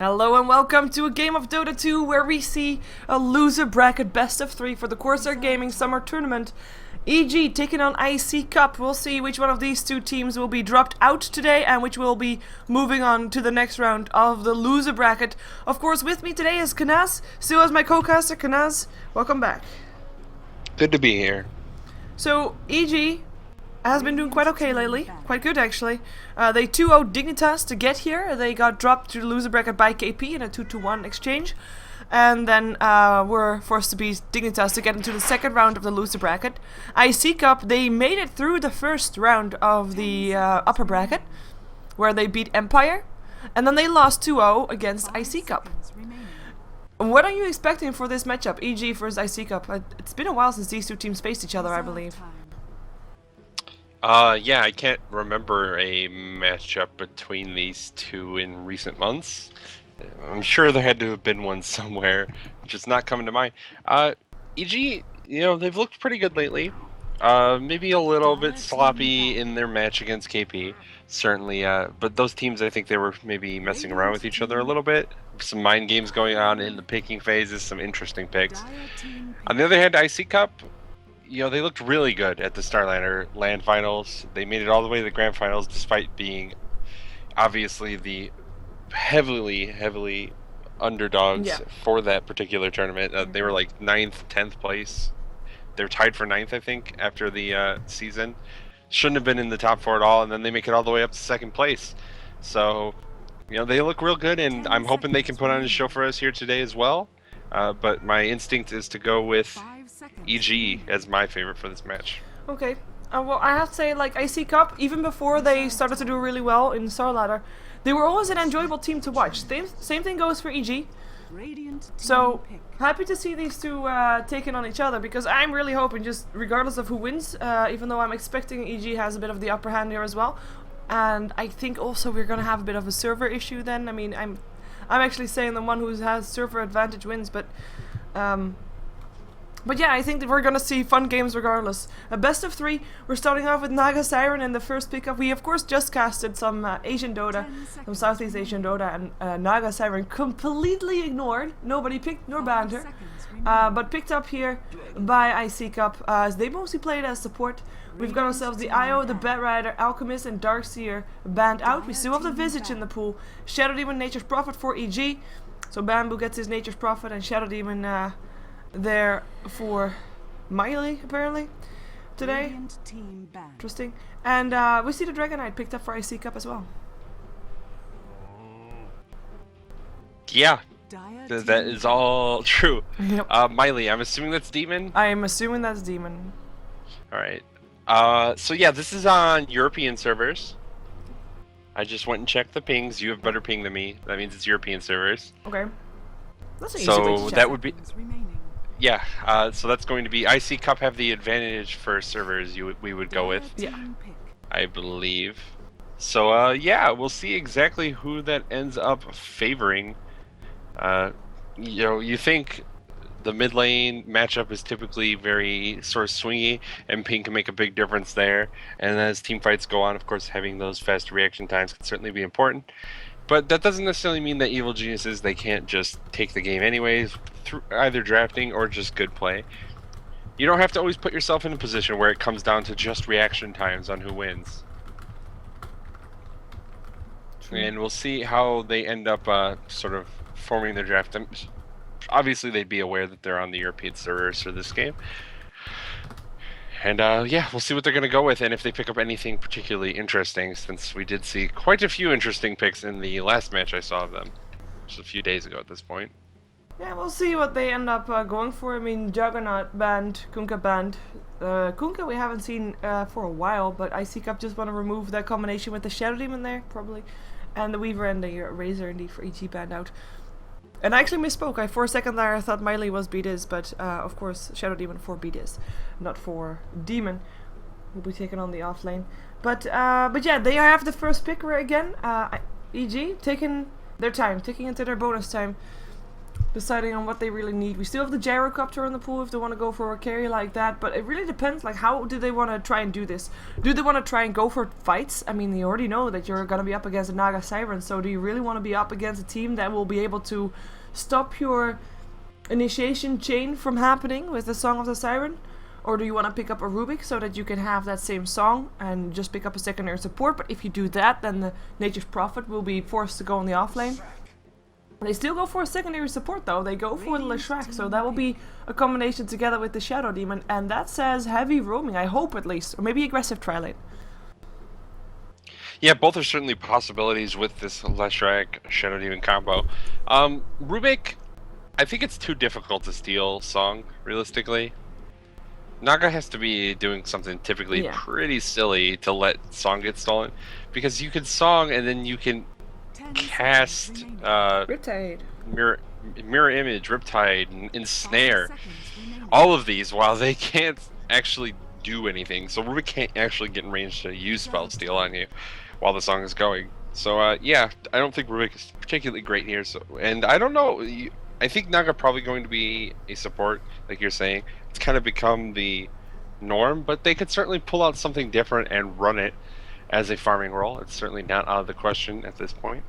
Hello and welcome to a game of Dota 2 where we see a loser bracket best of 3 for the Corsair Gaming Summer Tournament. EG taking on iCCup. We'll see which one of these two teams will be dropped out today and which will be moving on to the next round of the loser bracket. Of course, with me today is Kanaz, still as my co-caster. Kanaz, welcome back. Good to be here. So, EG has been doing quite okay lately, quite good actually. They 2-0'd Dignitas to get here. They got dropped to the loser bracket by KP in a 2-1 exchange. And then were forced to beat Dignitas to get into the second round of the loser bracket. iCCup, they made it through the first round of the upper bracket, where they beat Empire. And then they lost 2-0 against iCCup. What are you expecting for this matchup, EG versus iCCup? It's been a while since these two teams faced each other, I believe. Yeah, I can't remember a matchup between these two in recent months. I'm sure there had to have been one somewhere, just not coming to mind. EG, you know, they've looked pretty good lately. Maybe a little bit sloppy in their match against KP, certainly. But those teams, I think they were maybe messing around with each other a little bit. Some mind games going on in the picking phases, some interesting picks. On the other hand, iCCup, you know, they looked really good at the Starlander LAN finals. They made it all the way to the grand finals despite being obviously the heavily underdogs for that particular tournament. They were like 9th, 10th place. They were tied for 9th, I think, after the season. Shouldn't have been in the top 4 at all, and then they make it all the way up to 2nd place. So, you know, they look real good, and I'm hoping they can put on a show for us here today as well. But my instinct is to go with EG as my favorite for this match. Okay. Well, I have to say, like, iCCup, even before they started to do really well in Starladder, they were always an enjoyable team to watch. Same thing goes for EG. So, happy to see these two taking on each other, because I'm really hoping, just regardless of who wins, even though I'm expecting EG has a bit of the upper hand here as well. And I think also we're going to have a bit of a server issue then. I mean, I'm actually saying the one who has server advantage wins, but yeah, I think that we're gonna see fun games regardless. A best of 3. We're starting off with Naga Siren in the first pickup. We of course just casted some Asian Dota, some Southeast Asian Dota, and Naga Siren completely ignored. Nobody picked nor banned her, but picked up here by iCCup as they mostly played as support. We've got ourselves the IO, the Bat Rider, Alchemist, and Darkseer banned out. We still have the Visage in the pool. Shadow Demon, Nature's Prophet for EG. So Bamboo gets his Nature's Prophet, and Shadow Demon there for Miley, apparently, today. Interesting. And we see the Dragonite picked up for iCCup as well. Yeah, that is all true. Yep. Miley, I'm assuming that's Demon? I am assuming that's Demon. Alright. So yeah, this is on European servers. I just went and checked the pings. You have better ping than me. That means it's European servers. Okay. That's an easy way to check. That would be... Yeah, so that's going to be iCCup have the advantage for servers we would go with. Yeah. I believe. So yeah, we'll see exactly who that ends up favoring. You know, you think the mid lane matchup is typically very sort of swingy, and ping can make a big difference there. And as team fights go on, of course, having those fast reaction times can certainly be important. But that doesn't necessarily mean that evil geniuses, they can't just take the game anyways, through either drafting or just good play. You don't have to always put yourself in a position where it comes down to just reaction times on who wins. True. And we'll see how they end up sort of forming their draft. Obviously, they'd be aware that they're on the European servers for this game. And yeah, we'll see what they're going to go with, and if they pick up anything particularly interesting, since we did see quite a few interesting picks in the last match I saw of them, just a few days ago at this point. Yeah, we'll see what they end up going for. I mean, Juggernaut banned, Kunkka banned. Kunkka we haven't seen for a while, but iCCup just want to remove that combination with the Shadow Demon there, probably. And the Weaver and the Razor indeed for EG banned out. And I actually misspoke. For a second there I thought Miley was BDiz, but of course Shadow Demon for BDiz, not for Demon. Will be taken on the off lane. But yeah, they have the first pick again. EG taking their time, taking into their bonus time. deciding on what they really need. We still have the gyrocopter in the pool if they want to go for a carry like that, but it really depends, like, how do they want to try and do this? Do they want to try and go for fights? I mean, you already know that you're going to be up against a Naga Siren, so do you really want to be up against a team that will be able to stop your initiation chain from happening with the Song of the Siren? Or do you want to pick up a Rubik so that you can have that same song and just pick up a secondary support? But if you do that, then the Nature's Prophet will be forced to go in the offlane. They still go for a secondary support though, they go for the Leshrac, so that will be a combination together with the Shadow Demon, and that says heavy roaming, I hope at least, or maybe aggressive tri-lane. Yeah, both are certainly possibilities with this Leshrac Shadow Demon combo. Rubik, I think it's too difficult to steal Song, realistically. Naga has to be doing something typically pretty silly to let Song get stolen, because you can Song and then you can cast Riptide. mirror image, Riptide, ensnare, all of these while they can't actually do anything. So Rubik can't actually get in range to use spell steal on you while the song is going. So yeah, I don't think Rubik is particularly great here. So, and I don't know. I think Naga probably going to be a support, like you're saying. It's kind of become the norm, but they could certainly pull out something different and run it as a farming role. It's certainly not out of the question at this point.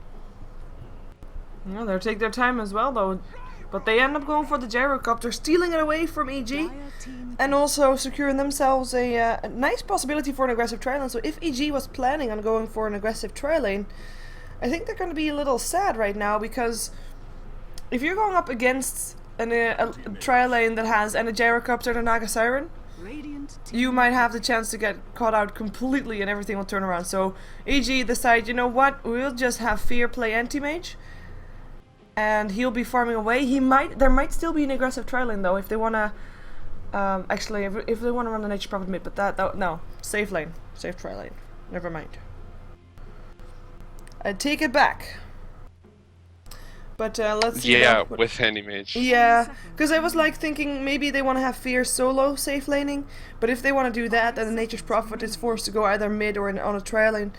Yeah, they'll take their time as well though, but they end up going for the gyrocopter, stealing it away from EG, and also securing themselves a nice possibility for an aggressive tri-lane. So if EG was planning on going for an aggressive tri-lane, I think they're going to be a little sad right now, because if you're going up against a tri-lane that has a gyrocopter and a Naga Siren, you might have the chance to get caught out completely and everything will turn around. So EG decide, you know what, we'll just have Fear play anti-mage and he'll be farming away. There might still be an aggressive tri-lane though if they wanna actually if they wanna run the Nature Prophet mid, but that no, safe lane, safe tri-lane. Never mind. I take it back. But let's see. Yeah, with anti-mage. Yeah, because I was like thinking maybe they want to have Fear solo safe laning, but if they want to do that, then the Nature's Prophet is forced to go either mid or on a trail lane,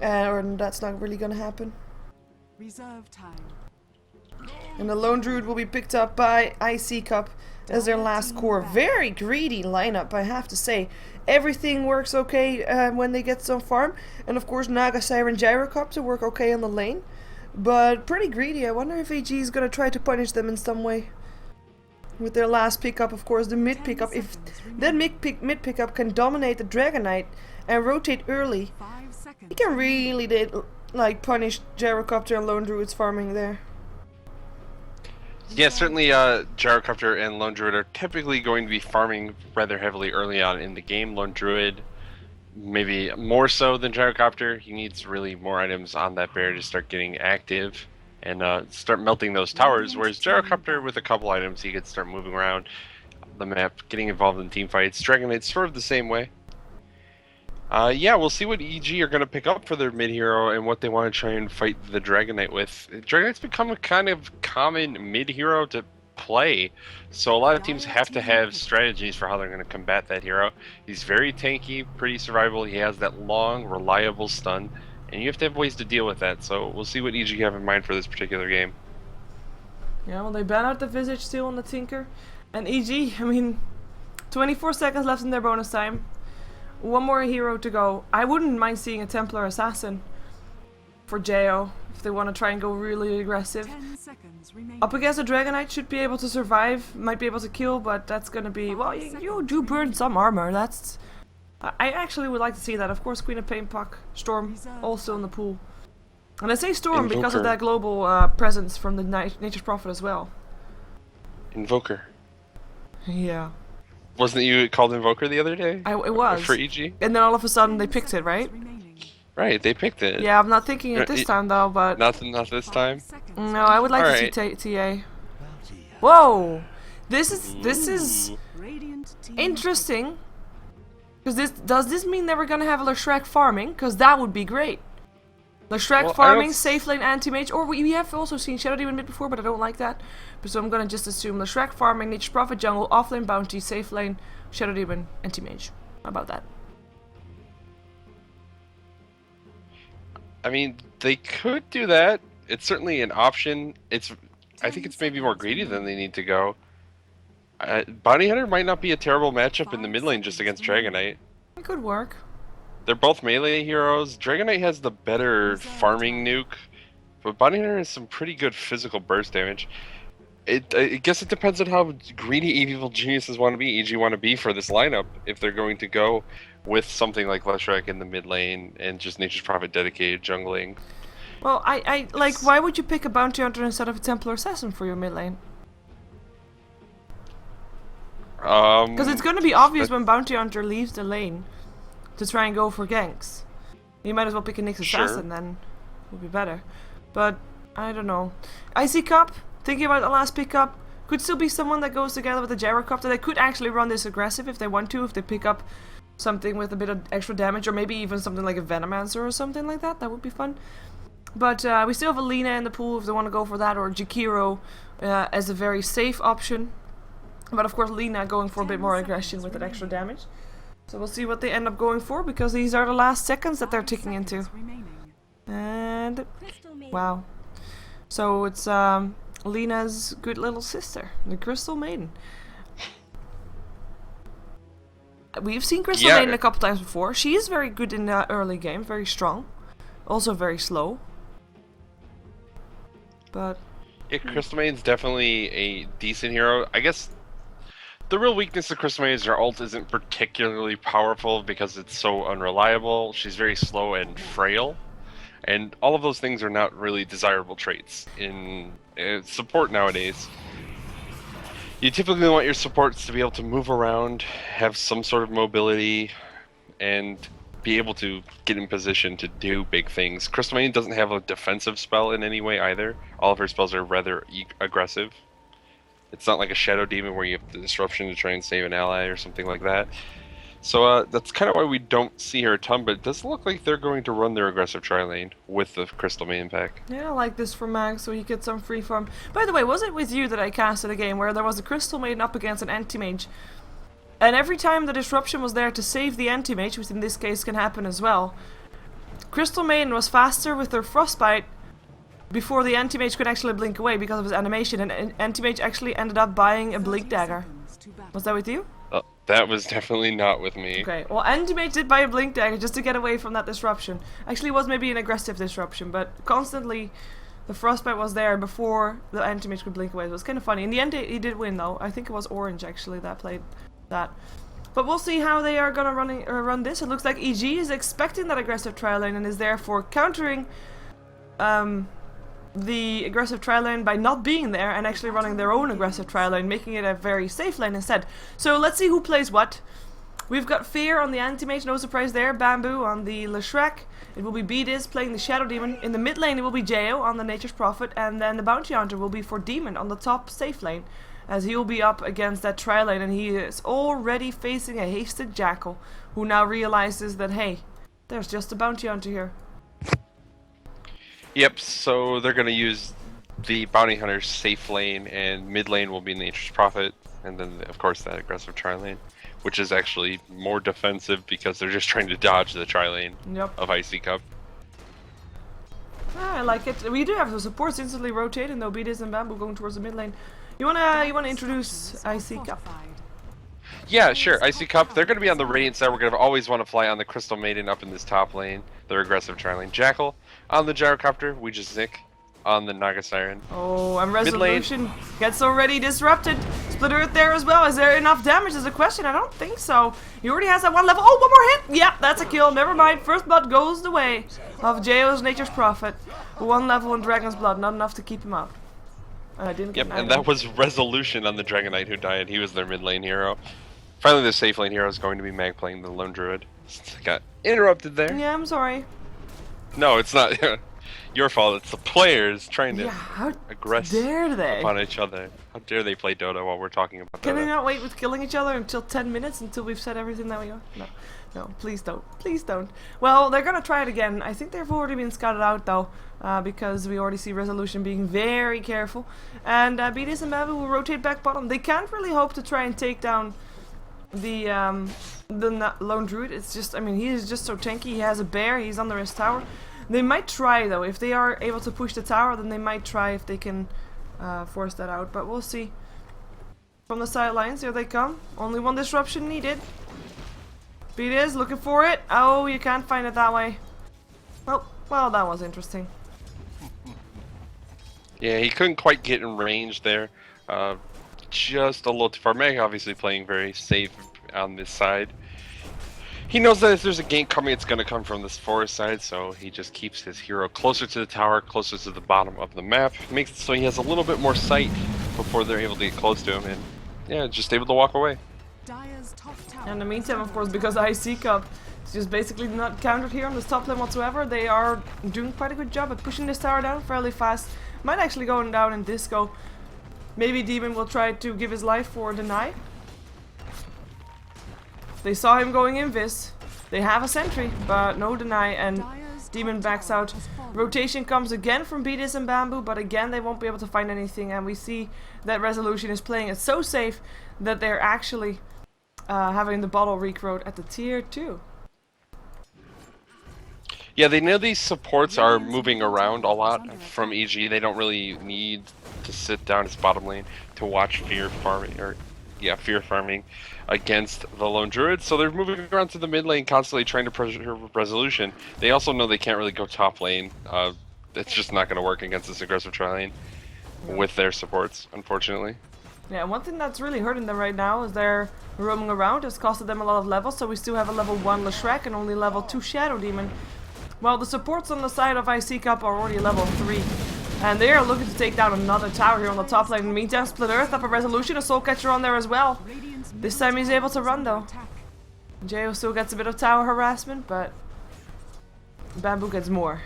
or that's not really gonna happen. Reserve time. And the Lone Druid will be picked up by iCCup as their last core. Very greedy lineup, I have to say. Everything works okay when they get some farm, and of course Naga Siren Gyrocopter work okay on the lane. But pretty greedy. I wonder if AG is gonna try to punish them in some way. With their last pickup, of course, the mid pickup. If that mid pickup can dominate the Dragon Knight and rotate early, he can really like punish Gyrocopter and Lone Druid's farming there. Yeah, certainly Gyrocopter and Lone Druid are typically going to be farming rather heavily early on in the game. Lone Druid maybe more so than Gyrocopter. He needs really more items on that bear to start getting active and start melting those towers, whereas Gyrocopter with a couple items he could start moving around the map, getting involved in team fights. Dragon Knight's sort of the same way. Yeah, we'll see what EG are going to pick up for their mid-hero and what they want to try and fight the Dragon Knight with. Dragon Knight's become a kind of common mid-hero to play, so a lot of teams have to have strategies for how they're going to combat that hero. He's very tanky, pretty survivable. He has that long, reliable stun, and you have to have ways to deal with that. So we'll see what EG have in mind for this particular game. Yeah, well, they ban out the Visage still on the Tinker, and EG, I mean, 24 seconds left in their bonus time. One more hero to go. I wouldn't mind seeing a Templar Assassin for JO if they want to try and go really aggressive. Up against a Dragon Knight, should be able to survive, might be able to kill, but that's gonna be, well, you do burn some armor. That's I actually would like to see that. Of course, Queen of Pain Puck, Storm also in the pool, and I say Storm because of that global presence from the Nature's Prophet as well. Invoker. Yeah. Wasn't you called Invoker the other day? It was. For EG? And then all of a sudden they picked it, right? Right, they picked it. Yeah, I'm not thinking it this time though, but... Not this time? No, I would like to see TA. Whoa! This is interesting. Because does this mean that we're gonna have a Leshrac farming? Because that would be great. Leshrac farming, safe lane anti-mage, or we have also seen Shadow Demon mid before, but I don't like that. So I'm gonna just assume Leshrac farming, Nature's Prophet jungle, offlane bounty, safe lane, Shadow Demon, anti-mage. How about that? I mean, they could do that. It's certainly an option. It's I think it's maybe more greedy than they need to go. Bounty Hunter might not be a terrible matchup in the mid lane just against Dragonite. It could work. They're both melee heroes. Dragonite has the better farming nuke, but Bounty Hunter has some pretty good physical burst damage. I guess it depends on how greedy evil geniuses want to be, e.g. want to be for this lineup, if they're going to go with something like Leshrac in the mid lane and just Nature's Prophet dedicated jungling. Well, I like, why would you pick a Bounty Hunter instead of a Templar Assassin for your mid lane? Because it's going to be obvious when Bounty Hunter leaves the lane to try and go for ganks. You might as well pick a Nyx Assassin then. Would be better. But, I don't know. iCCup, thinking about the last pickup, could still be someone that goes together with the Gyrocopter. They could actually run this aggressive if they want to, if they pick up something with a bit of extra damage, or maybe even something like a Venomancer or something like that. That would be fun. But we still have Alina in the pool if they want to go for that, or Jakiro as a very safe option. But of course Lina going for a bit more aggression with that extra damage. So we'll see what they end up going for, because these are the last seconds that they're ticking into. And wow. So it's Lina's good little sister, the Crystal Maiden. We've seen Crystal Maiden a couple times before. She is very good in the early game, very strong. Also very slow. But yeah, Crystal Maiden's definitely a decent hero. I guess the real weakness of Crystal Maiden is her ult isn't particularly powerful because it's so unreliable. She's very slow and frail. And all of those things are not really desirable traits in support nowadays. You typically want your supports to be able to move around, have some sort of mobility, and be able to get in position to do big things. Crystal Maiden doesn't have a defensive spell in any way either. All of her spells are rather aggressive. It's not like a Shadow Demon where you have the disruption to try and save an ally or something like that. So that's kind of why we don't see her a ton, but it does look like they're going to run their aggressive tri-lane with the Crystal Maiden pack. yeah, I like this for Max, so he gets some free farm. By the way, was it with you that I casted a game where there was a Crystal Maiden up against an Anti-Mage? And every time the disruption was there to save the Anti-Mage, which in this case can happen as well, Crystal Maiden was faster with her Frostbite before the Anti-Mage could actually blink away because of his animation, and Anti-Mage actually ended up buying a Blink Dagger. Was that with you? That was definitely not with me. Okay, well, Anti-Mage did buy a Blink Dagger just to get away from that disruption. Actually, it was maybe an aggressive disruption, but constantly the Frostbite was there before the Anti-Mage could blink away. It was kind of funny. In the end, he did win, though. I think it was Orange, actually, that played that. But we'll see how they are gonna run this. It looks like EG is expecting that aggressive trial lane and is therefore countering the aggressive trial lane by not being there and actually running their own aggressive trial lane, making it a very safe lane instead. So let's see who plays what. We've got Fear on the Anti-Mage, no surprise there. Bamboo on the Leshrac. It will be Beedis playing the Shadow Demon. In the mid lane it will be Jao on the Nature's Prophet, and then the Bounty Hunter will be for Demon on the top safe lane, as he will be up against that trial lane, and he is already facing a hasted Jackal, who now realizes that, hey, there's just a Bounty Hunter here. Yep, so they're going to use the Bounty Hunter's safe lane, and mid lane will be Nature's Prophet, and then, of course, that aggressive tri-lane, which is actually more defensive because they're just trying to dodge the tri-lane of iCCup. I like it. We do have the supports instantly rotating, though. Beedis and Bamboo going towards the mid lane. You wanna introduce iCCup? Yeah, sure. iCCup. They're going to be on the Radiant side. We're going to always want to fly on the Crystal Maiden up in this top lane. Their aggressive tri-lane. Jackal on the Gyrocopter. We just Nick on the Naga Siren. Oh, and Resolution gets already disrupted. Split Earth there as well. Is there enough damage is a question. I don't think so. He already has that one level. Oh, one more hit. Yep, that's a kill. Never mind. First blood goes the way of Jao's Nature's Prophet. One level in Dragon's Blood. Not enough to keep him up. I didn't get and that was Resolution on the Dragonite who died. He was their mid lane hero. Finally, the safe lane hero is going to be Mag playing the Lone Druid. Got interrupted there. Yeah, I'm sorry. No, it's not your fault. It's the players trying to aggress upon each other. How dare they play Dota while we're talking about Dota? Can they not wait with killing each other until 10 minutes until we've said everything that we want? No. No, please don't. Please don't. Well, they're gonna try it again. I think they've already been scouted out though, because we already see Resolution being very careful. And Beedis and Bamboo will rotate back bottom. They can't really hope to try and take down the Lone Druid. It's just, I mean, he is just so tanky. He has a bear. He's under his tower. They might try though. If they are able to push the tower, then they might try if they can force that out, but we'll see. From the sidelines, here they come. Only one disruption needed. Beat is looking for it. Oh, you can't find it that way. Oh, well, that was interesting. Yeah, he couldn't quite get in range there. Just a little too far. Meg obviously playing very safe on this side. He knows that if there's a gank coming, it's going to come from this forest side, so he just keeps his hero closer to the tower, closer to the bottom of the map. Makes it so he has a little bit more sight before they're able to get close to him, and yeah, just able to walk away. In the meantime, of course, because iCCup is just basically not countered here on this top lane whatsoever, they are doing quite a good job at pushing this tower down fairly fast. Might actually go down in disco. Maybe Demon will try to give his life for deny. They saw him going invis. They have a sentry, but no deny, and Demon backs out. Rotation comes again from Beatis and Bamboo, but again they won't be able to find anything, and we see that Resolution is playing it so safe that they're actually having the bottle recroed at the tier 2. Yeah, they know these supports are moving around a lot from EG. They don't really need to sit down as bottom lane to watch fear farming against the lone druid. So they're moving around to the mid lane, constantly trying to preserve resolution. They also know they can't really go top lane. It's just not going to work against this aggressive tri lane with their supports, unfortunately. Yeah, one thing that's really hurting them right now is they're roaming around. It's costed them a lot of levels, so we still have a level 1 Leshrac and only level 2 Shadow Demon. Well, the supports on the side of iCCup are already level 3. And they are looking to take down another tower here on the top lane. In the meantime, Split Earth up a Resolution, a Soul Catcher on there as well. This time he's able to run though. Jo still gets a bit of tower harassment, but Bamboo gets more.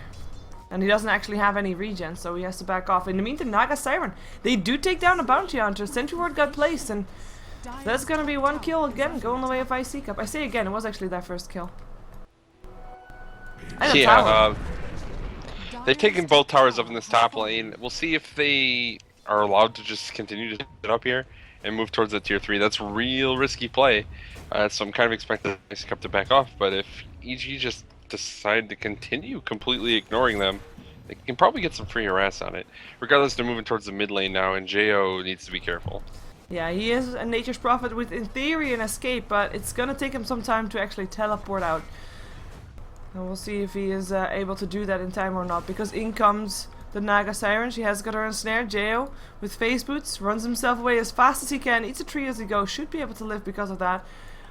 And he doesn't actually have any regen, so he has to back off. In the meantime, Naga Siren, they do take down a Bounty Hunter. Sentry Ward got placed, and that's gonna be 1 kill again, going the way of iCCup. I say again, it was actually their first kill. And a tower. They've taken both towers up in this top lane. We'll see if they are allowed to just continue to sit up here and move towards the tier 3. That's real risky play. So I'm kind of expecting iCCup to back off, but if EG just decide to continue completely ignoring them, they can probably get some free harass on it. Regardless, they're moving towards the mid lane now, and Jo needs to be careful. Yeah, he is a Nature's Prophet with, in theory, an escape, but it's gonna take him some time to actually teleport out. And we'll see if he is able to do that in time or not, because in comes the Naga Siren. She has got her ensnared. Jo, with face boots, runs himself away as fast as he can, eats a tree as he goes, should be able to live because of that.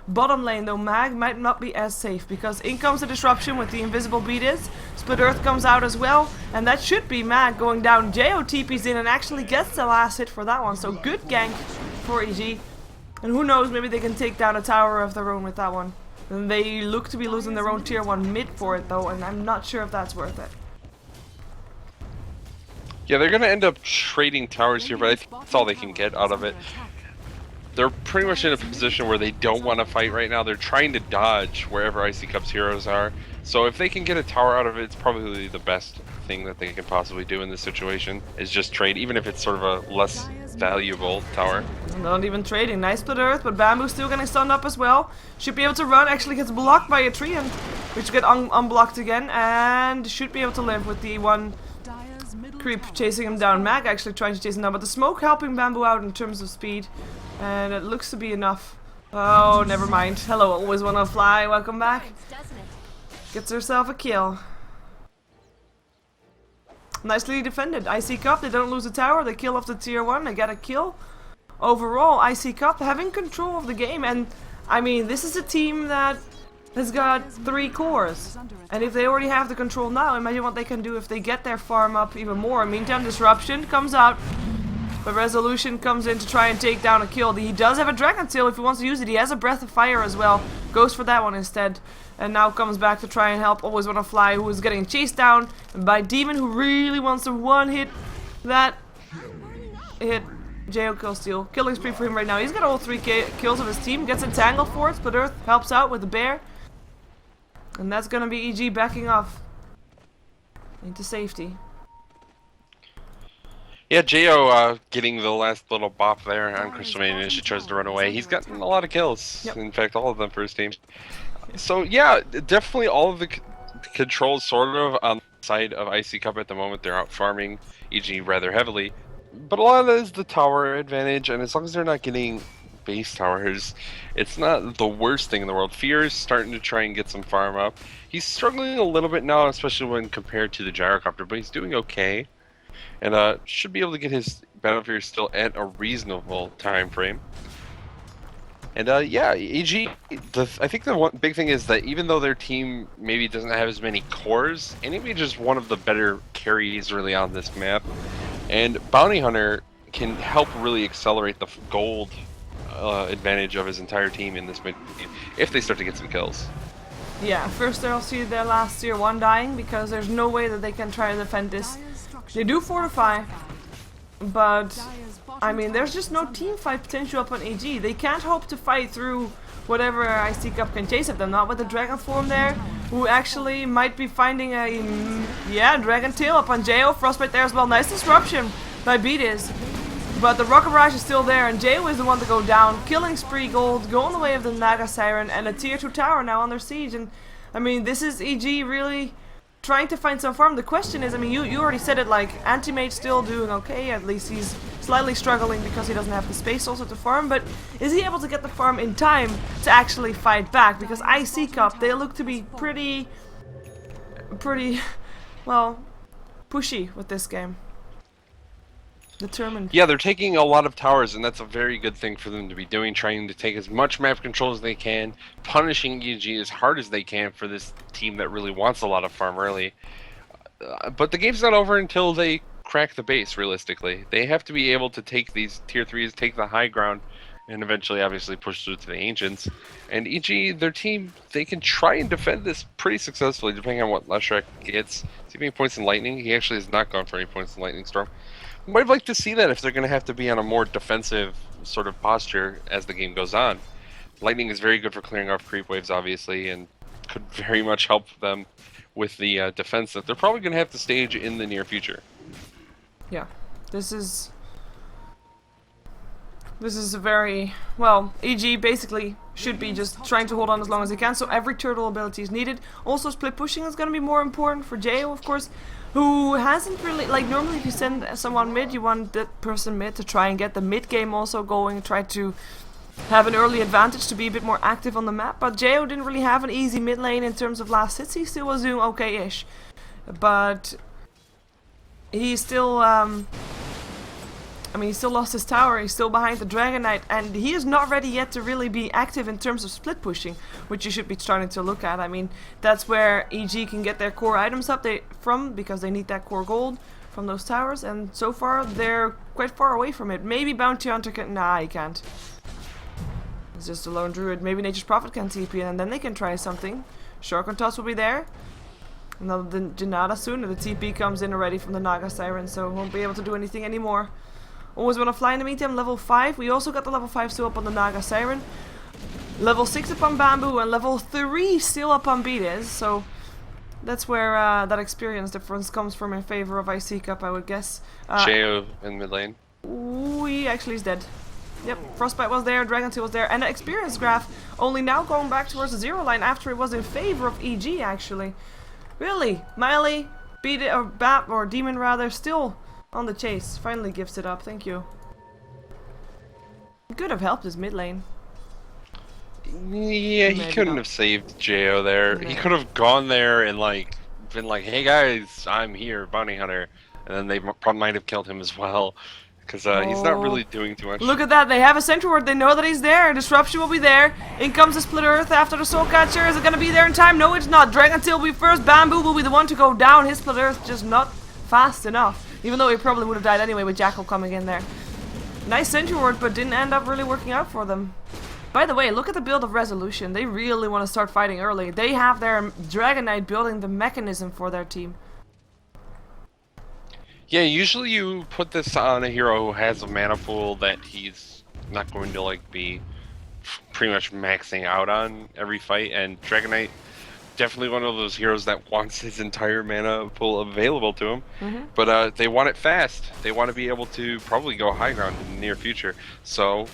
Bottom lane though, Mag might not be as safe, because in comes the disruption with the invisible Beatis. Split Earth comes out as well, and that should be Mag going down. Jo TP's in and actually gets the last hit for that one, so good gank for EG. And who knows, maybe they can take down a tower of their own with that one. And they look to be losing their own tier 1 mid for it though, and I'm not sure if that's worth it. Yeah, they're going to end up trading towers here, but I think that's all they can get out of it. They're pretty much in a position where they don't want to fight right now. They're trying to dodge wherever iCCup's heroes are. So if they can get a tower out of it, it's probably the best thing that they can possibly do in this situation, is just trade, even if it's sort of a less valuable tower. Not even trading. Nice Split Earth, but Bamboo's still getting stunned up as well. Should be able to run, actually gets blocked by a tree, and which get unblocked again, and should be able to live with the one creep chasing him down. Mag actually trying to chase him down, but the smoke helping Bamboo out in terms of speed, and it looks to be enough. Oh, never mind. Hello, always wanna fly. Welcome back. Gets herself a kill. Nicely defended. iCCup, they don't lose a tower, they kill off the tier 1, they get a kill. Overall, iCCup having control of the game, and I mean, this is a team that has got 3 cores. And if they already have the control now, imagine what they can do if they get their farm up even more. Meantime, Disruption comes out, but Resolution comes in to try and take down a kill. He does have a Dragon Tail if he wants to use it. He has a Breath of Fire as well. Goes for that one instead. And now comes back to try and help Always Wanna Fly, who is getting chased down by Demon, who really wants to one-hit that hit. Jo kill steal. Killing spree for him right now. He's got all 3 kills of his team. Gets entangled for it. Split Earth helps out with the bear. And that's gonna be EG backing off into safety. Yeah, Jo getting the last little bop there on Crystal Maiden as she tries to run away. He's gotten a lot of kills. Yep. In fact, all of them for his team. So yeah, definitely all of the controls sort of on the side of iCCup at the moment. They're out farming EG rather heavily. But a lot of that is the tower advantage, and as long as they're not getting base towers, it's not the worst thing in the world. Fear is starting to try and get some farm up. He's struggling a little bit now, especially when compared to the gyrocopter, but he's doing okay. And should be able to get his battle fear still at a reasonable time frame. And yeah, EG, I think the one big thing is that even though their team maybe doesn't have as many cores, Enemy is one of the better carries really on this map. And Bounty Hunter can help really accelerate the gold advantage of his entire team in this mid game if they start to get some kills. Yeah, first they'll see their last tier 1 dying because there's no way that they can try to defend this. They do fortify, but I mean there's just no team fight potential up on AG. They can't hope to fight through whatever iCCup can chase at them, not with the dragon form there, who actually might be finding a dragon tail up on Jo. Frostbite there as well. Nice disruption by Beatis. But the Rocket Barrage is still there, and Jo is the one to go down. Killing spree gold, going the way of the Naga Siren, and a tier 2 tower now under siege. And I mean, this is EG really trying to find some farm. The question is, I mean, you already said it, like, Anti-Mage still doing okay. At least he's slightly struggling because he doesn't have the space also to farm. But is he able to get the farm in time to actually fight back? Because iCCup, they look to be pretty, well, pushy with this game. Determined. Yeah, they're taking a lot of towers, and that's a very good thing for them to be doing, trying to take as much map control as they can, punishing EG as hard as they can for this team that really wants a lot of farm early. But the game's not over until they crack the base, realistically. They have to be able to take these tier 3s, take the high ground, and eventually obviously push through to the Ancients. And EG, their team, they can try and defend this pretty successfully, depending on what Leshrac gets. Is he getting points in Lightning? He actually has not gone for any points in Lightning Storm. Might like to see that if they're going to have to be on a more defensive sort of posture as the game goes on. Lightning is very good for clearing off creep waves, obviously, and could very much help them with the defense that they're probably going to have to stage in the near future. Yeah, this is a very, well, EG basically should be just trying to hold on as long as they can, so every turtle ability is needed. Also, split pushing is going to be more important for Jo, of course, who hasn't really, like, normally if you send someone mid, you want that person mid to try and get the mid game also going, try to have an early advantage to be a bit more active on the map. But Jo didn't really have an easy mid lane in terms of last hits. He still was doing okay-ish, but he still, I mean, he still lost his tower, he's still behind the Dragon Knight, and he is not ready yet to really be active in terms of split pushing, which you should be starting to look at. I mean, that's where EG can get their core items up from, because they need that core gold from those towers, and so far they're quite far away from it. Maybe Bounty Hunter can, nah, he can't. It's just a lone druid. Maybe Nature's Prophet can TP in, and then they can try something. Shuriken Toss will be there. Another Janata soon, and the TP comes in already from the Naga Siren, so won't be able to do anything anymore. Always want to fly in the meantime. Level 5. We also got the level 5 still up on the Naga Siren. Level 6 up on Bamboo, and level 3 still up on Beatis, so that's where that experience difference comes from in favor of iCCup, I would guess. Jo in mid lane. Ooh, he actually is dead. Yep, Frostbite was there, Dragon Tail was there, and the experience graph only now going back towards the 0 line after it was in favor of EG, actually. Really? Miley, Beat or Bat, or Demon rather, still on the chase. Finally gives it up, thank you. Could have helped his mid lane. Yeah, he Maybe couldn't not. have saved Jo there. No. He could have gone there and like been like, "Hey guys, I'm here, Bounty Hunter," and then they might have killed him as well, because he's not really doing too much. Look at that, they have a Sentry Ward, they know that he's there, Disruption will be there, in comes the Split Earth after the Soul Catcher, is it gonna be there in time? No, it's not. Dragon Tail will be first, Bamboo will be the one to go down, his Split Earth just not fast enough, even though he probably would have died anyway with Jackal coming in there. Nice Sentry Ward, but didn't end up really working out for them. By the way, look at the build of Resolution, they really want to start fighting early. They have their Dragon Knight building the mechanism for their team. Yeah, usually you put this on a hero who has a mana pool that he's not going to like be pretty much maxing out on every fight, and Dragon Knight definitely one of those heroes that wants his entire mana pool available to him. But they want it fast. They want to be able to probably go high ground in the near future. So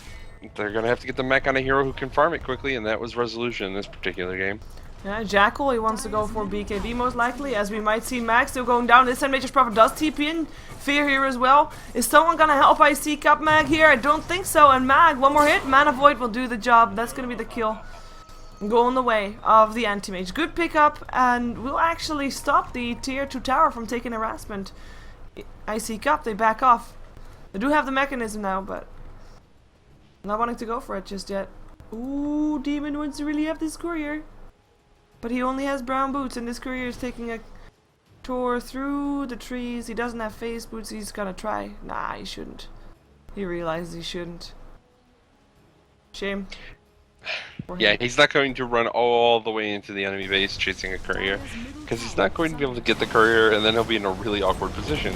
they're gonna have to get the mech on a hero who can farm it quickly, and that was Resolution in this particular game. Yeah, Jackal, he wants to go for BKB most likely, as we might see Mag still going down. This time Nature's Prophet does TP in. Fear here as well. Is someone gonna help iCCup Mag here? I don't think so. And Mag, one more hit. Mana Void will do the job. That's gonna be the kill. Go in the way of the anti-mage. Good pickup, and will actually stop the tier 2 tower from taking harassment. iCCup, they back off. They do have the mechanism now, but not wanting to go for it just yet. Ooh, Demon wants to really have this courier. But he only has brown boots, and this courier is taking a tour through the trees. He doesn't have phase boots. He's gonna try. Nah, he shouldn't. He realizes he shouldn't. Shame. Yeah, he's not going to run all the way into the enemy base chasing a courier, because he's not going to be able to get the courier, and then he'll be in a really awkward position.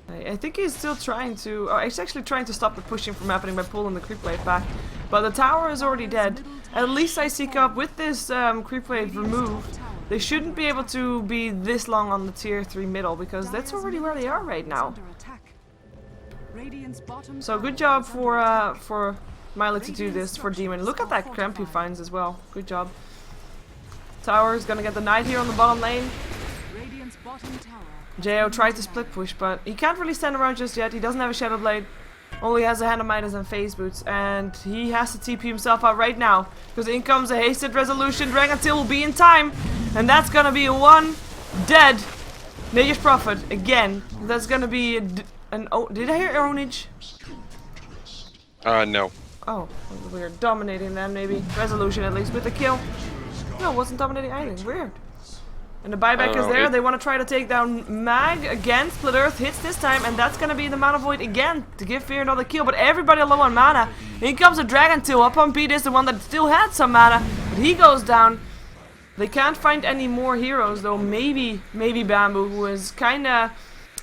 I think he's still trying to... Oh, he's actually trying to stop the pushing from happening by pulling the creep wave back. But the tower is already dead. At least iCCup, with this creep wave removed, they shouldn't be able to be this long on the tier 3 middle, because that's already where they are right now. So good job for Miley to do this for Demon. Look at that cramp he finds as well. Good job. Tower is gonna get the knight here on the bottom lane. Jo tried to split push, but he can't really stand around just yet. He doesn't have a Shadow Blade. Only has a Hand of Midas and phase boots, and he has to TP himself out right now, because in comes a hasted resolution. Dragon Tail will be in time, and that's gonna be a 1 dead Nature's Prophet again. That's gonna be an oh, did I hear ownage? No. Oh, we're dominating them maybe. Resolution at least with the kill. No, it wasn't dominating anything. Weird. And the buyback is there. They want to try to take down Mag again. Split Earth hits this time, and that's gonna be the Mana Void again to give Fear another kill. But everybody low on mana. In comes a Dragon Tail. Up on Pete is the one that still had some mana, but he goes down. They can't find any more heroes though. Maybe Bamboo, who is kinda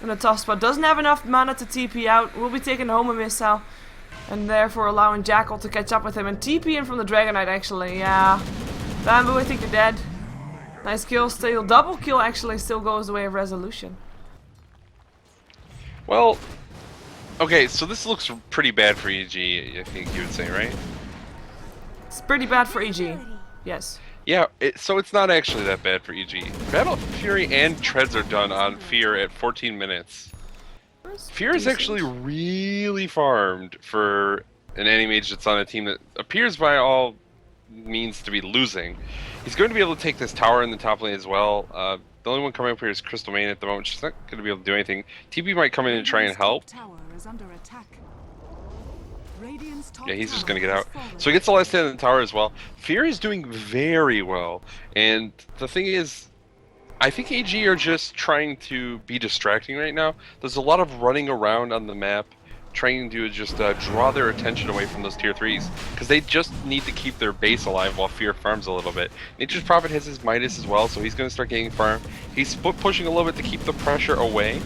in a tough spot. Doesn't have enough mana to TP out. Will be taking home a missile, and therefore allowing Jackal to catch up with him and TP in from the Dragon Knight actually. Yeah, Bamboo, I think you're dead. Nice kill, still double kill actually still goes the way of resolution. Well, okay, so this looks pretty bad for EG, I think you would say, right? It's pretty bad for EG, yes. Yeah, so it's not actually that bad for EG. Battle Fury and Treads are done on Fear at 14 minutes. Fear is actually really farmed for an anti-mage that's on a team that appears by all means to be losing. He's going to be able to take this tower in the top lane as well. The only one coming up here is Crystal Main at the moment. She's not going to be able to do anything. TP might come in and try and help. Yeah, he's just going to get out. So he gets the last hit in the tower as well. Fear is doing very well. And the thing is, I think AG are just trying to be distracting right now. There's a lot of running around on the map, trying to just draw their attention away from those tier 3s, because they just need to keep their base alive while Fear farms a little bit. Nature's Prophet has his Midas as well, so he's going to start getting farm. He's pushing a little bit to keep the pressure away,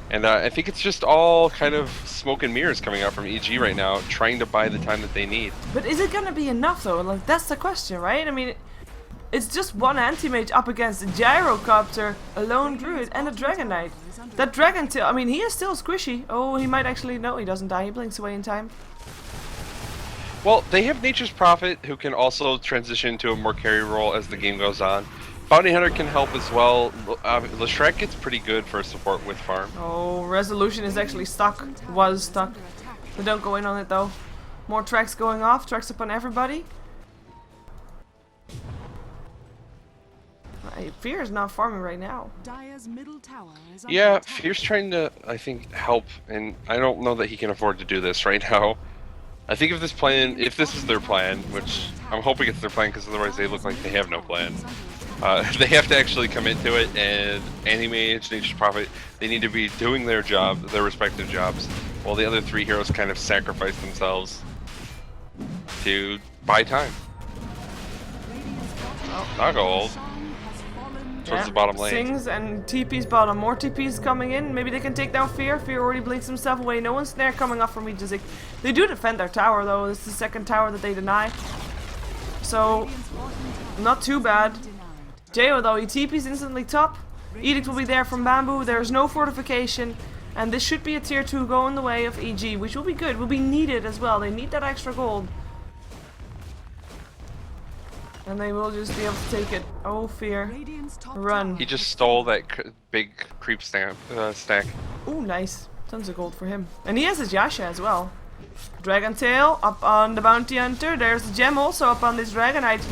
and I think it's just all kind of smoke and mirrors coming out from EG right now, trying to buy the time that they need. But is it going to be enough though? Like, that's the question, right? I mean, it's just one anti-mage up against a Gyrocopter, a Lone Druid, and a Dragon Knight. That Dragon Tail, I mean, he is still squishy. Oh, he might actually, no, he doesn't die. He blinks away in time. Well, they have Nature's Prophet, who can also transition to a more carry role as the game goes on. Bounty Hunter can help as well. Leshrac gets pretty good for support with farm. Oh, Resolution is actually stuck. Was stuck. They don't go in on it though. More tracks going off. Tracks upon everybody. Fear is not farming right now. Yeah, Fear's trying to, I think, help, and I don't know that he can afford to do this right now. I think if this is their plan, which I'm hoping it's their plan, because otherwise they look like they have no plan. They have to actually commit to it, and Anti-Mage, Nature's Prophet, they need to be doing their job, their respective jobs, while the other 3 heroes kind of sacrifice themselves to buy time. I'll go old. Towards the bottom lane. Sings and TP's bottom. More TP's coming in. Maybe they can take down Fear. Fear already blinks himself away. No one's there coming up from Ejizik. They do defend their tower though. This is the second tower that they deny. So, not too bad. Jo though, he TP's instantly top. Edict will be there from Bamboo. There's no fortification. And this should be a tier 2 going the way of EG, which will be good. Will be needed as well. They need that extra gold. And they will just be able to take it. Oh, Fear. Radiant's top Run. tower He just stole that big creep stack. Ooh, nice. Tons of gold for him. And he has his Yasha as well. Dragon Tail up on the Bounty Hunter. There's the gem also up on this Dragonite.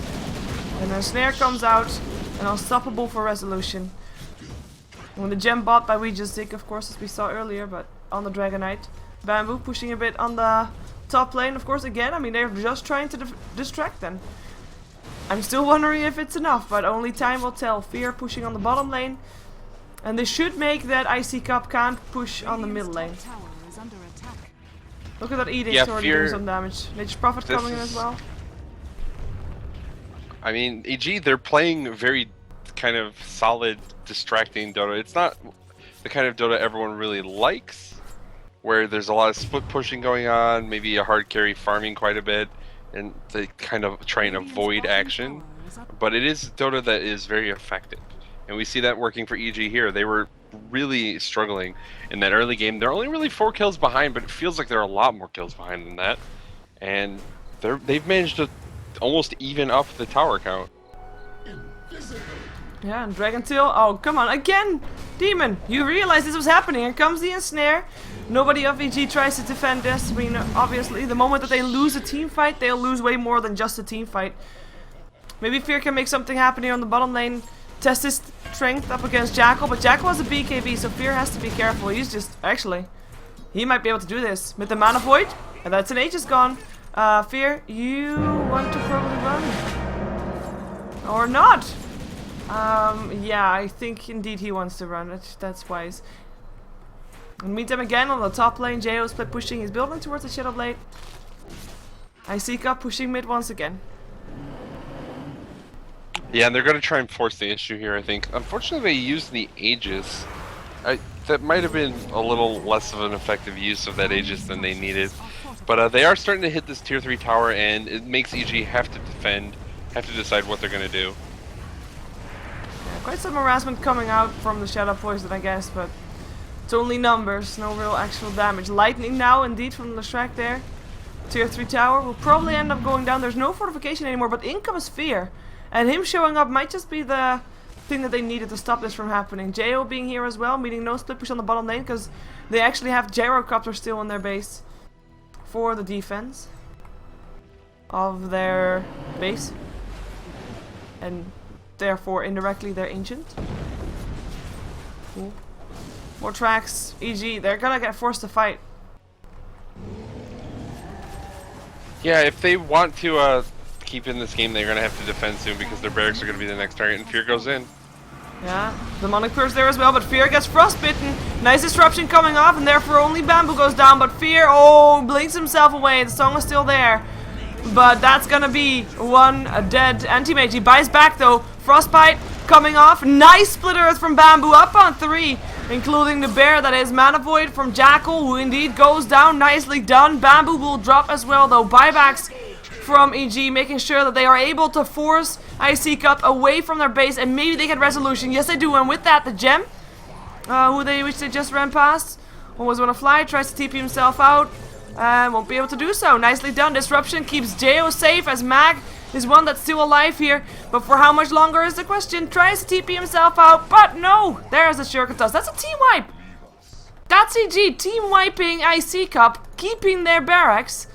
And then Snare comes out. And Unstoppable for Resolution. When the gem bought by Weejastic, of course, as we saw earlier, but on the Dragonite. Bamboo pushing a bit on the top lane, of course, again. I mean, they're just trying to distract them. I'm still wondering if it's enough, but only time will tell. Fear pushing on the bottom lane. And they should make that iCCup can't push on the middle lane. tower is under attack. Look at that Edict Yeah, already Fear- doing some damage. Nature's Prophet This coming in is- as well. I mean, EG, they're playing very kind of solid, distracting Dota. It's not the kind of Dota everyone really likes, where there's a lot of split pushing going on, maybe a hard carry farming quite a bit, and they kind of try and avoid action. But it is Dota that is very effective. And we see that working for EG here. They were really struggling in that early game. They're only really 4 kills behind, but it feels like they're a lot more kills behind than that. And they've managed to almost even up the tower count. Yeah, and Dragon Tail. Oh, come on, again! Demon, you realize this was happening. Here comes the ensnare. Nobody of EG tries to defend this. I mean, obviously, the moment that they lose a team fight, they'll lose way more than just a team fight. Maybe Fear can make something happen here on the bottom lane. Test his strength up against Jackal, but Jackal has a BKB, so Fear has to be careful. He's just, actually, he might be able to do this. With the Mana Void, and that's an Aegis gone. Fear, you want to probably run? Or not? Yeah, I think indeed he wants to run. That's wise. And meet them again on the top lane. Jo split pushing. He's building towards the Shadow Blade. iCCup pushing mid once again. Yeah, and they're going to try and force the issue here, I think. Unfortunately, they used the Aegis. That might have been a little less of an effective use of that Aegis than they needed. But they are starting to hit this tier 3 tower, and it makes EG have to defend, have to decide what they're going to do. Quite some harassment coming out from the Shadow Poison, I guess, but it's only numbers, no real actual damage. Lightning now, indeed, from the Shrek there. Tier 3 tower will probably end up going down. There's no fortification anymore, but in comes Fear. And him showing up might just be the thing that they needed to stop this from happening. Jo being here as well, meaning no split push on the bottom lane, because they actually have gyrocopters still in their base for the defense of their base. And therefore, indirectly, their ancient. Cool. More tracks. EG, they're gonna get forced to fight. Yeah, if they want to keep in this game, they're going to have to defend soon because their barracks are going to be the next target, and Fear goes in. Yeah, Demonic Purge there as well, but Fear gets frostbitten. Nice disruption coming off, and therefore only Bamboo goes down, but Fear, oh, blinks himself away. The song is still there. But that's gonna be one dead anti-mage. He buys back though. Frostbite coming off. Nice split earth from Bamboo, up on 3, including the bear that is Mana Void from Jackal, who indeed goes down. Nicely done. Bamboo will drop as well though. Buybacks from EG, making sure that they are able to force iCCup away from their base, and maybe they get resolution. Yes, they do, and with that, the gem, which they just ran past, almost wanna fly, tries to TP himself out, and won't be able to do so. Nicely done. Disruption keeps Jo safe, as Mag is one that's still alive here, but for how much longer is the question. Tries to TP himself out, but no! There's a Shurikatos. That's a team wipe! That's EG team wiping iCCup, keeping their barracks,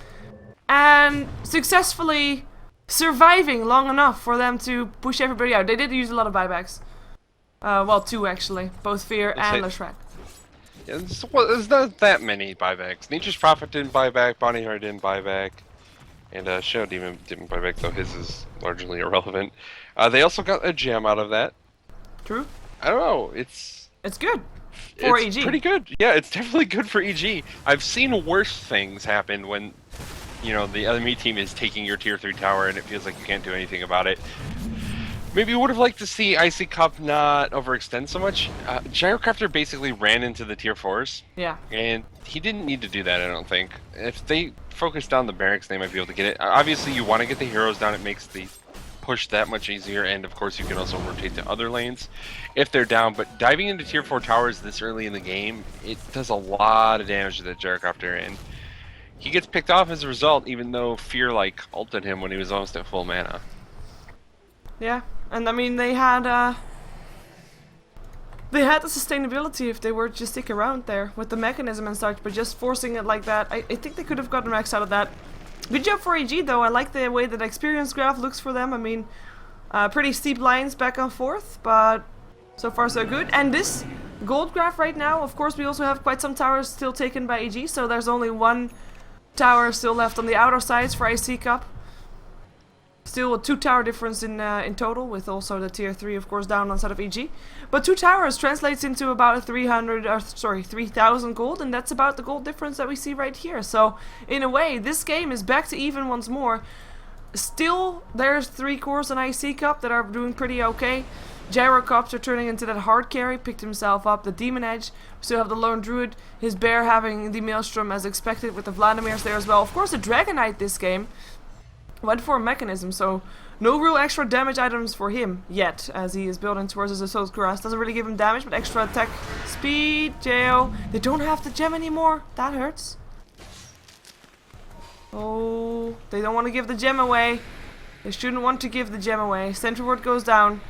and successfully surviving long enough for them to push everybody out. They did use a lot of buybacks. Well, 2 actually. Both Fear and Leshrac. Yeah, there's not that many buybacks. Nature's Prophet didn't buy back, Bonnieheart didn't buy back, and Shadow Demon didn't buy back, though his is largely irrelevant. They also got a gem out of that. True. I don't know, it's good. For it's EG. pretty good. Yeah, it's definitely good for EG. I've seen worse things happen when, you know, the enemy team is taking your tier 3 tower and it feels like you can't do anything about it. Maybe you would have liked to see iCCup not overextend so much. Gyrocopter basically ran into the tier 4s. Yeah. And he didn't need to do that, I don't think. If they focused down the barracks, they might be able to get it. Obviously, you want to get the heroes down. It makes the push that much easier. And, of course, you can also rotate to other lanes if they're down. But diving into tier 4 towers this early in the game, it does a lot of damage to that Gyrocopter. And he gets picked off as a result, even though Fear, like, ulted him when he was almost at full mana. Yeah, and I mean they had the sustainability if they were to stick around there with the mechanism and such, but just forcing it like that, I think they could have gotten max out of that. Good job for AG though. I like the way that experience graph looks for them. I mean, pretty steep lines back and forth, but so far so good. And this gold graph right now, of course, we also have quite some towers still taken by AG, so there's only one tower still left on the outer sides for iCCup. Still a 2 tower difference in total, with also the tier 3 of course down on side of EG. But 2 towers translates into about 3,000 gold, and that's about the gold difference that we see right here. So in a way, this game is back to even once more. Still, there's 3 cores on iCCup that are doing pretty okay. Gyrocops are turning into that hard carry, picked himself up the Demon Edge. We still have the Lone Druid, his Bear having the Maelstrom as expected with the Vladimirs there as well. Of course the Dragonite this game went for a mechanism, so no real extra damage items for him yet, as he is building towards his Assault Cuirass. Doesn't really give him damage, but extra attack speed. Jo, they don't have the gem anymore. That hurts. Oh, they don't want to give the gem away. They shouldn't want to give the gem away. Sentry Ward goes down.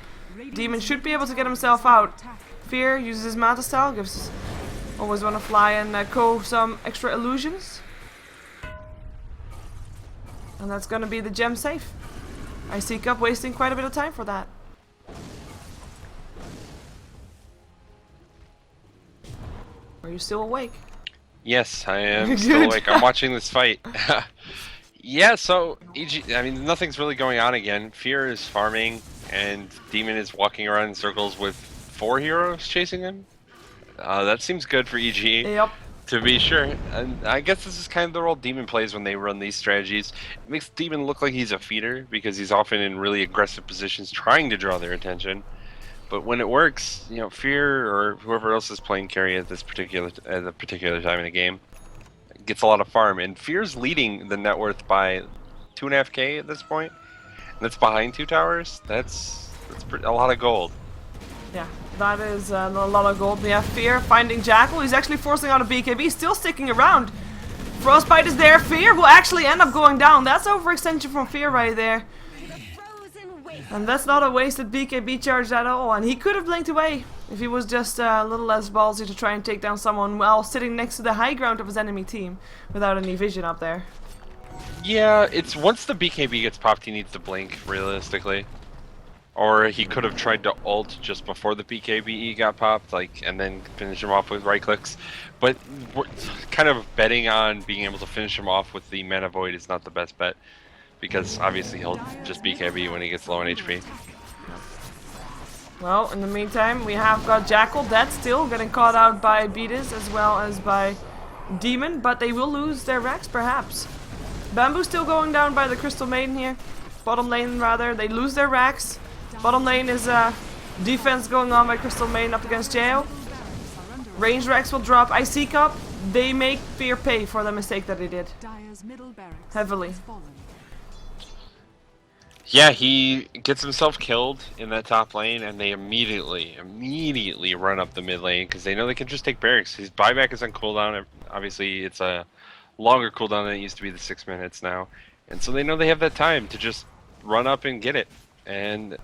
Demon should be able to get himself out. Fear uses his Manta Style, gives always want to fly and co some extra illusions. And that's gonna be the gem safe. iCCup wasting quite a bit of time for that. Are you still awake? Yes, I am still awake. I'm watching this fight. Yeah, so EG, I mean, nothing's really going on again. Fear is farming, and Demon is walking around in circles with 4 heroes chasing him. That seems good for EG. Yep. To be sure, and I guess this is kind of the role Demon plays when they run these strategies. It makes Demon look like he's a feeder because he's often in really aggressive positions trying to draw their attention. But when it works, you know, Fear or whoever else is playing carry at a particular time in the game gets a lot of farm, and Fear's leading the net worth by 2.5k at this point, and that's behind 2 towers. That's a lot of gold. Yeah, that is a lot of gold. We have Fear finding Jackal. He's actually forcing out a BKB, still sticking around. Frostbite is there. Fear will actually end up going down. That's overextension from Fear right there. And that's not a wasted BKB charge at all. And he could have blinked away if he was just a little less ballsy to try and take down someone while sitting next to the high ground of his enemy team without any vision up there. Yeah, it's once the BKB gets popped, he needs to blink, realistically. Or he could have tried to ult just before the BKB got popped, and then finish him off with right clicks. But we're kind of betting on being able to finish him off with the Mana Void is not the best bet, because obviously he'll just BKB when he gets low on HP. Well, in the meantime, we have got Jackal. That's still getting caught out by Beatus as well as by Demon, but they will lose their Rex perhaps. Bamboo still going down by the Crystal Maiden here. Bottom lane rather, they lose their Rex. Bottom lane is defense going on by Crystal Maiden up against Jo. Range Rex will drop. iCCup, they make Fear pay for the mistake that they did. Heavily. Yeah, he gets himself killed in that top lane, and they immediately run up the mid lane because they know they can just take barracks. His buyback is on cooldown. Obviously, it's a longer cooldown than it used to be, the 6 minutes now. And so they know they have that time to just run up and get it. And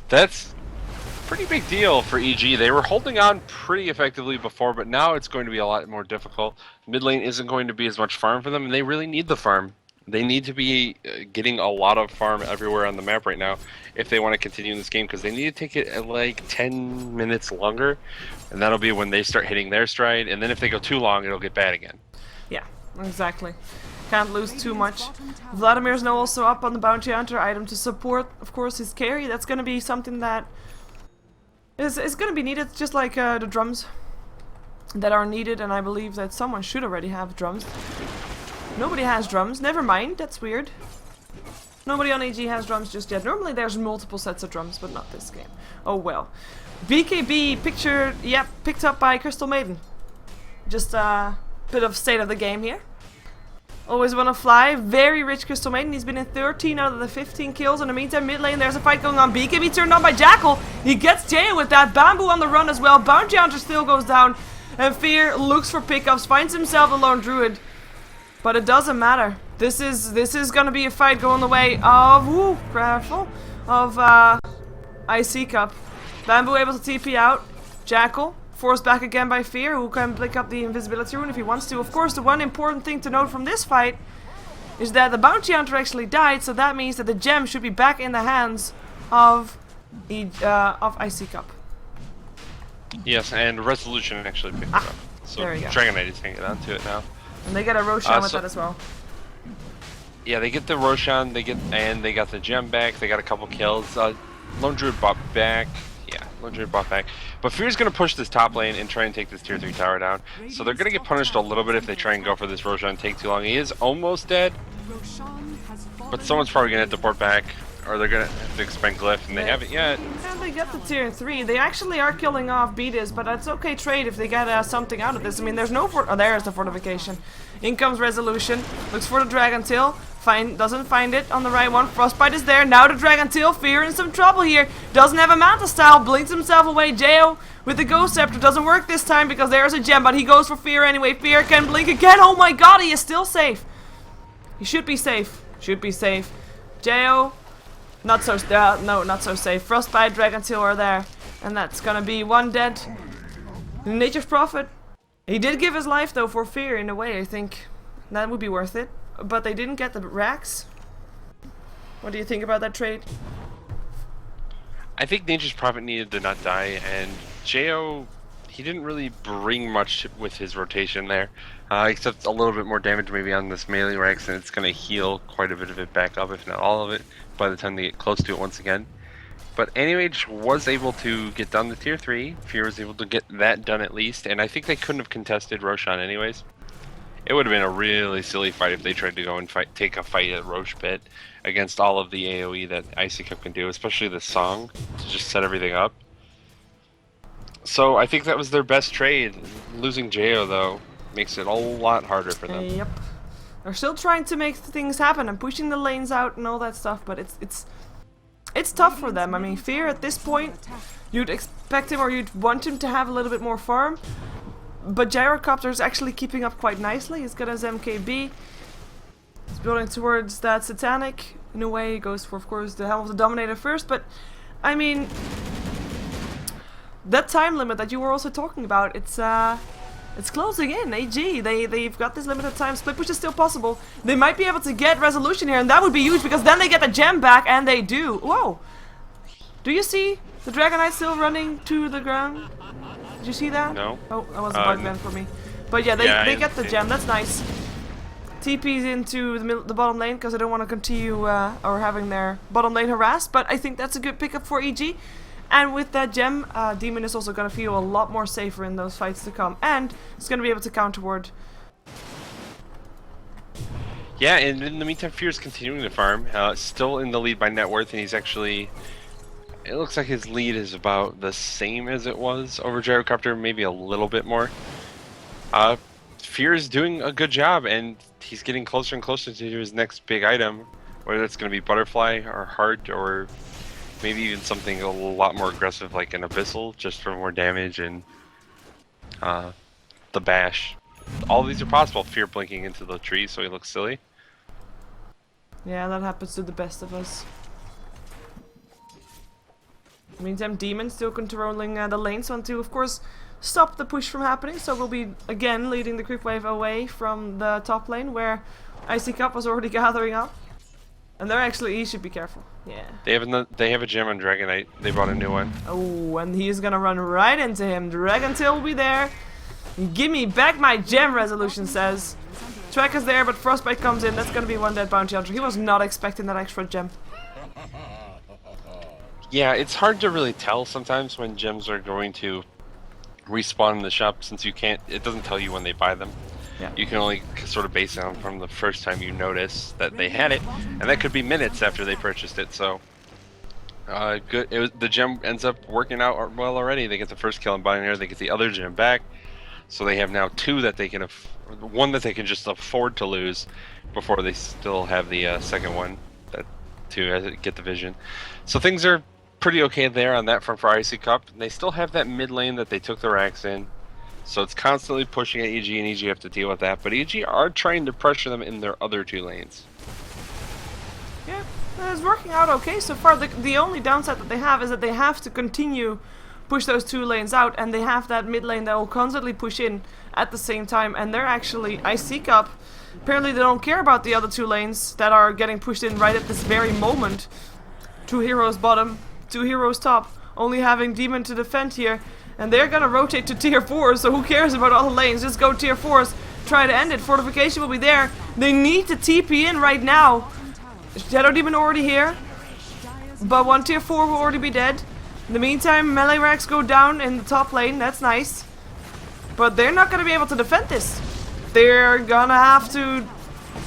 that's a pretty big deal for EG. They were holding on pretty effectively before, but now it's going to be a lot more difficult. Mid lane isn't going to be as much farm for them, and they really need the farm. They need to be getting a lot of farm everywhere on the map right now if they want to continue in this game, because they need to take it at like 10 minutes longer, and that'll be when they start hitting their stride, and then if they go too long, it'll get bad again. Yeah, exactly. Can't lose too much. Vladimir's now also up on the Bounty Hunter item to support, of course, his carry. That's going to be something that is going to be needed, just like the drums that are needed, and I believe that someone should already have drums. Nobody has drums. Never mind, that's weird. Nobody on AG has drums just yet. Normally there's multiple sets of drums, but not this game. Oh well. BKB pictured, yep, picked up by Crystal Maiden. Just a bit of state of the game here. Always wanna fly. Very rich Crystal Maiden. He's been in 13 out of the 15 kills. In the meantime, mid lane, there's a fight going on. BKB turned on by Jackal. He gets Jay with that. Bamboo on the run as well. Bounty Hunter still goes down. And Fear looks for pickups, finds himself a Lone Druid. But it doesn't matter. This is gonna be a fight going the way of, careful, of iCCup. Bamboo able to TP out. Jackal forced back again by Fear, who can pick up the invisibility rune if he wants to. Of course, the one important thing to note from this fight is that the bounty hunter actually died, so that means that the gem should be back in the hands of iCCup. Yes, and Resolution actually picked it up. So there you go. Dragon Knight is going to get onto it now. And they get a Roshan with that as well. Yeah, they get the Roshan, they got the gem back, they got a couple kills. Lone Druid bought back. Yeah, Lone Druid bought back. But Fear's going to push this top lane and try and take this tier 3 tower down. So they're going to get punished a little bit if they try and go for this Roshan and take too long. He is almost dead. But someone's probably going to have to port back, or they're going to have to expend Glyph, and they haven't yet. And they get the tier 3. They actually are killing off Beatus, but that's okay trade if they get something out of this. I mean, there's no there's the fortification. In comes Resolution, looks for the Dragon Tail, doesn't find it on the right one. Frostbite is there, now the Dragon Tail. Fear in some trouble here, doesn't have a Manta Style, blinks himself away. Jo with the Ghost Scepter doesn't work this time because there's a gem, but he goes for Fear anyway. Fear can blink again, oh my god, he is still safe. He should be safe, Jo, not so safe. Frostbite, Dragon Tail are there, and that's gonna be one dead. Nature's Prophet. He did give his life though for Fear in a way, I think. That would be worth it. But they didn't get the racks. What do you think about that trade? I think Nature's Prophet needed to not die, and Jo, he didn't really bring much with his rotation there. Except a little bit more damage maybe on this melee Rex, and it's going to heal quite a bit of it back up, if not all of it, by the time they get close to it once again. But Anywage was able to get done the tier 3. Fear was able to get that done at least, and I think they couldn't have contested Roshan anyways. It would have been a really silly fight if they tried to go and take a fight at Roche Pit against all of the AoE that iCCup can do, especially the song, to just set everything up. So I think that was their best trade. Losing Jo, though, makes it a lot harder for them. Yep. They're still trying to make things happen and pushing the lanes out and all that stuff, but it's tough for them. I mean, Fear at this point, you'd expect him or you'd want him to have a little bit more farm. But Gyrocopter's actually keeping up quite nicely. He's got his MKB. He's building towards that Satanic. In a way, he goes for, of course, the Helm of the Dominator first. But, I mean, that time limit that you were also talking about, it's closing in. AG, they've got this limited time split, which is still possible. They might be able to get Resolution here, and that would be huge because then they get the gem back, and they do. Whoa! Do you see the Dragon Knight still running to the ground? Did you see that? No. Oh, that was a bug then for me. But yeah, they get the gem. That's nice. TP's into the bottom lane because I don't want to continue or having their bottom lane harassed. But I think that's a good pickup for EG. And with that gem, Demon is also going to feel a lot more safer in those fights to come. And it's going to be able to counter ward. Yeah, and in the meantime, Fear's continuing to farm. Still in the lead by net worth, and he's actually... It looks like his lead is about the same as it was over Gyrocopter, maybe a little bit more. Fear is doing a good job, and he's getting closer and closer to his next big item, whether it's going to be Butterfly or Heart or maybe even something a lot more aggressive like an Abyssal, just for more damage, and the Bash. All these are possible. Fear blinking into the tree so he looks silly. Yeah, that happens to the best of us. In the meantime, Demon still controlling the lanes, want to, of course, stop the push from happening. So we'll be, again, leading the creep wave away from the top lane, where iCCup was already gathering up. And they're actually, he should be careful. Yeah. They have a gem on Dragon Knight. They bought a new one. Oh, and he's gonna run right into him. Dragon Tail will be there. Give me back my gem, Resolution says. Track is there, but Frostbite comes in. That's gonna be one dead bounty hunter. He was not expecting that extra gem. Yeah, it's hard to really tell sometimes when gems are going to respawn in the shop, since it doesn't tell you when they buy them. Yeah. You can only sort of base it on from the first time you notice that they had it, and that could be minutes after they purchased it, so the gem ends up working out well already. They get the first kill in Binary, they get the other gem back, so they have now two that they can one that they can just afford to lose before they still have the second one to get the vision. So things are pretty okay there on that front for iCCup. They still have that mid lane that they took the racks in, so it's constantly pushing at EG, and EG have to deal with that, but EG are trying to pressure them in their other two lanes. Yeah, It's working out okay so far. The only downside that they have is that they have to continue push those two lanes out, and they have that mid lane that will constantly push in at the same time, and they're actually iCCup. Apparently they don't care about the other two lanes that are getting pushed in right at this very moment. 2 heroes bottom, 2 heroes top, only having Demon to defend here, and they're gonna rotate to tier 4, so who cares about all the lanes, just go tier 4s, try to end it. Fortification will be there. They need to TP in right now. Shadow Demon already here, but 1 tier 4 will already be dead. In the meantime, melee racks go down in the top lane, that's nice. But they're not going to be able to defend this. They're gonna have to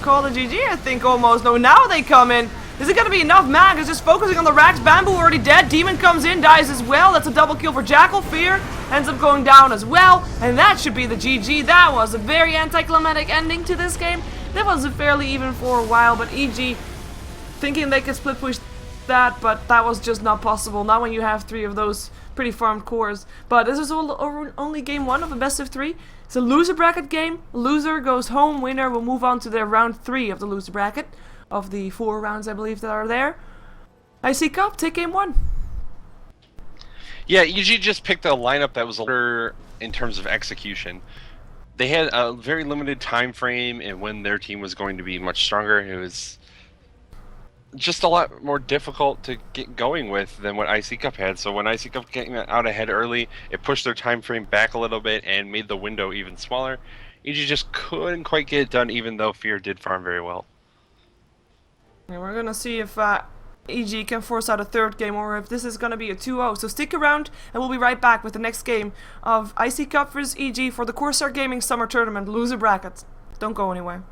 call the GG, I think, almost. No, now they come in. Is it going to be enough? Mag is just focusing on the racks. Bamboo already dead. Demon comes in, dies as well. That's a double kill for Jackal. Fear ends up going down as well. And that should be the GG. That was a very anticlimactic ending to this game. That was fairly even for a while, but EG thinking they could split push that, but that was just not possible. Not when you have 3 of those pretty farmed cores. But this is only game 1 of a best of 3. It's a loser bracket game. Loser goes home. Winner will move on to their round 3 of the loser bracket. Of the 4 rounds, I believe, that are there. iCCup, take game 1. Yeah, EG just picked a lineup that was older in terms of execution. They had a very limited time frame and when their team was going to be much stronger. It was just a lot more difficult to get going with than what iCCup had. So when iCCup came out ahead early, it pushed their time frame back a little bit and made the window even smaller. EG just couldn't quite get it done, even though Fear did farm very well. And we're gonna see if EG can force out a 3rd game or if this is gonna be a 2-0. So stick around and we'll be right back with the next game of iCCup vs EG for the Corsair Gaming Summer Tournament loser bracket. Don't go anywhere.